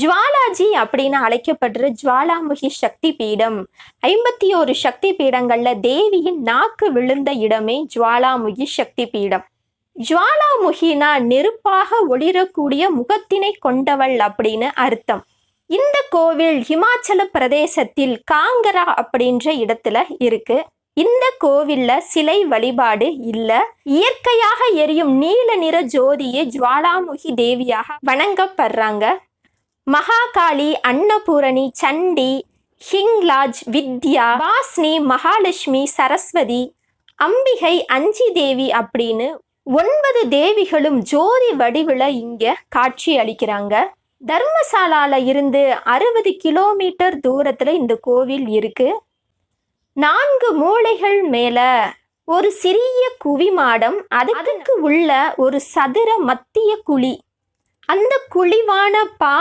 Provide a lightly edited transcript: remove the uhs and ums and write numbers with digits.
ஜுவாலாஜி அப்படின்னு அழைக்கப்படுற ஜுவாலாமுகி சக்தி பீடம் 51 சக்தி பீடங்கள்ல தேவியின் நாக்கு விழுந்த இடமே ஜுவாலாமுகி சக்தி பீடம். ஜுவாலாமுகினா நெருப்பாக ஒளிரக்கூடிய முகத்தினை கொண்டவள் அப்படின்னு அர்த்தம். இந்த கோவில் ஹிமாச்சல பிரதேசத்தில் காங்கரா அப்படின்ற இடத்துல இருக்கு. இந்த கோவில்ல சிலை வழிபாடு இல்ல. இயற்கையாக எரியும் நீல நிற ஜோதியே ஜுவாலாமுகி தேவியாக வணங்கப்படுறாங்க. மகாகாளி, அன்னபூரணி, சண்டி, ஹிங்லாஜ், வித்யா, வாஸ்னி, மகாலட்சுமி, சரஸ்வதி, அம்பிகை, அஞ்சி தேவி அப்படின்னு 9 தேவிகளும் ஜோதி வடிவில் இங்க காட்சி அளிக்கிறாங்க. தர்மசாலால இருந்து 60 கிலோமீட்டர் தூரத்துல இந்த கோவில் இருக்கு. 4 மூலைகள் மேல ஒரு சிறிய குவிமாடம், அதுக்கு உள்ள ஒரு சதுர மத்திய குழி. அந்த குழிவான